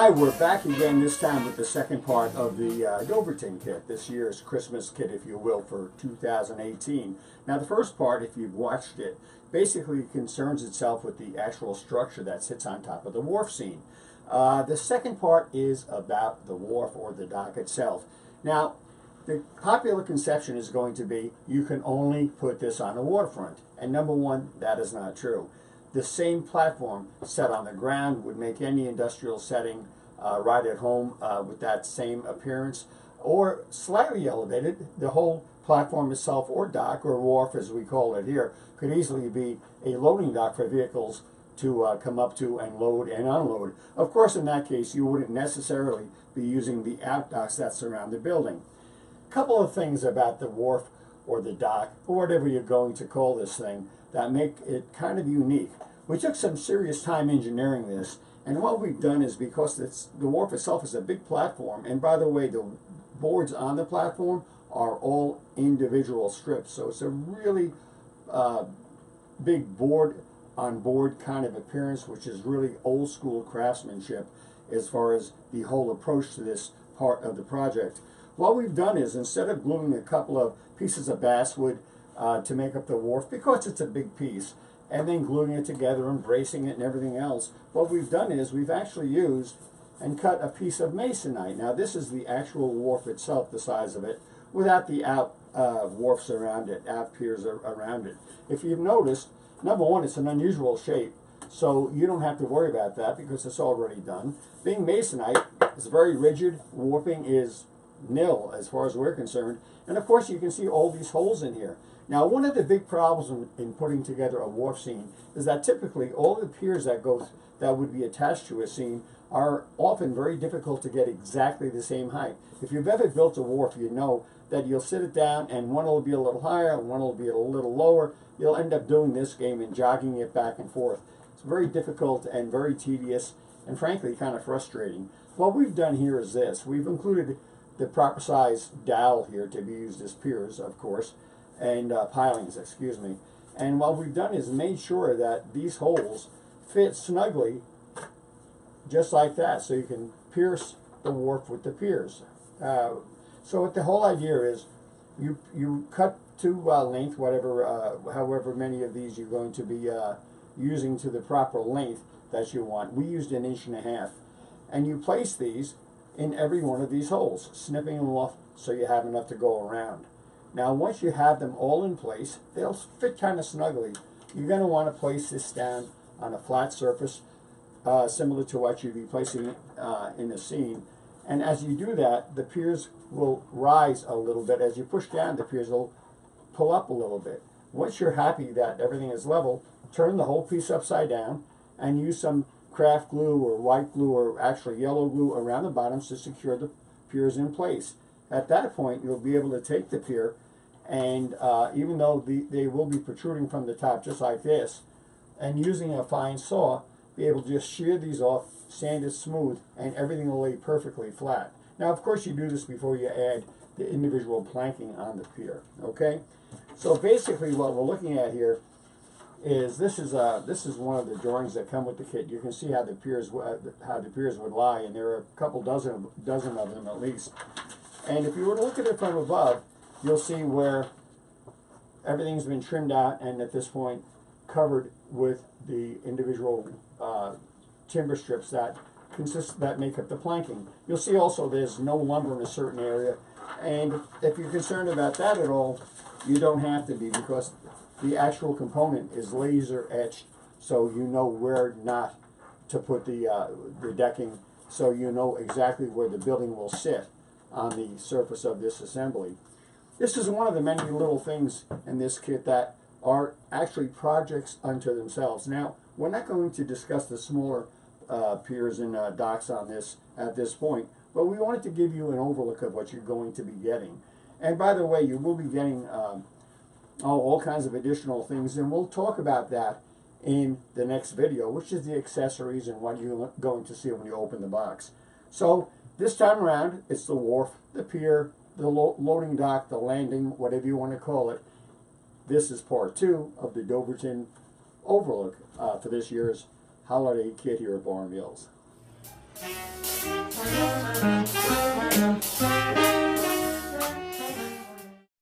Hi, we're back again, this time with the second part of the Doverton kit, this year's Christmas kit, if you will, for 2018. Now, the first part, if you've watched it, basically concerns itself with the actual structure that sits on top of the wharf scene. The second part is about the wharf or the dock itself. Now, the popular conception is going to be you can only put this on the waterfront. And number one, that is not true. The same platform set on the ground would make any industrial setting right at home with that same appearance, or slightly elevated. The whole platform itself, or dock, or wharf as we call it here, could easily be a loading dock for vehicles to come up to and load and unload. Of course, in that case, you wouldn't necessarily be using the out docks that surround the building. A couple of things about the wharf or the dock, or whatever you're going to call this thing, that make it kind of unique. We took some serious time engineering this, and what we've done is, because the wharf itself is a big platform, and by the way, the boards on the platform are all individual strips, so it's a really big board on board kind of appearance, which is really old school craftsmanship as far as the whole approach to this part of the project. What we've done is, instead of gluing a couple of pieces of basswood to make up the wharf, because it's a big piece, and then gluing it together and bracing it and everything else, what we've done is we've actually used and cut a piece of masonite. Now, this is the actual wharf itself, the size of it, without the out wharfs around it, out piers around it. If you've noticed, number one, it's an unusual shape, so you don't have to worry about that because it's already done. Being masonite, it's very rigid. Warping is nil as far as we're concerned, and of course you can see all these holes in here. Now, one of the big problems in putting together a wharf scene is that typically all the piers that would be attached to a scene are often very difficult to get exactly the same height. If you've ever built a wharf, you know that you'll sit it down and one will be a little higher and one will be a little lower. You'll end up doing this game and jogging it back and forth. It's very difficult and very tedious and frankly kind of frustrating. What we've done here is this. We've included the proper size dowel here to be used as piers, of course, and pilings, excuse me. And what we've done is made sure that these holes fit snugly just like that, so you can pierce the wharf with the piers. So what the whole idea is, you cut to length, whatever, however many of these you're going to be using to the proper length that you want. We used 1.5 inches, and you place these in every one of these holes, snipping them off so you have enough to go around. Now, once you have them all in place, they'll fit kind of snugly. You're going to want to place this down on a flat surface, similar to what you'd be placing in a scene. And as you do that, the piers will rise a little bit. As you push down, the piers will pull up a little bit. Once you're happy that everything is level, turn the whole piece upside down and use some craft glue or white glue or actually yellow glue around the bottoms to secure the piers in place. At that point, you'll be able to take the pier, and even though they will be protruding from the top just like this, and using a fine saw, be able to just shear these off, sand it smooth, and everything will lay perfectly flat. Now, of course, you do this before you add the individual planking on the pier. Okay, so basically what we're looking at here is this is one of the drawings that come with the kit. You can see how the piers would lie, and there are a couple dozen of them at least. And if you were to look at it from above, you'll see where everything's been trimmed out and at this point covered with the individual timber strips that make up the planking. You'll see also there's no lumber in a certain area, and if you're concerned about that at all, you don't have to be, because the actual component is laser etched, so you know where not to put the decking, so you know exactly where the building will sit on the surface of this assembly. This is one of the many little things in this kit that are actually projects unto themselves. Now, we're not going to discuss the smaller piers and docks on this at this point, but we wanted to give you an overlook of what you're going to be getting. And by the way, you will be getting all kinds of additional things, and we'll talk about that in the next video, which is the accessories and what you're going to see when you open the box. So this time around, it's the wharf, the pier, the loading dock, the landing, whatever you want to call it. This is part 2 of the Doverton overlook for this year's holiday kit here at Barn Mills.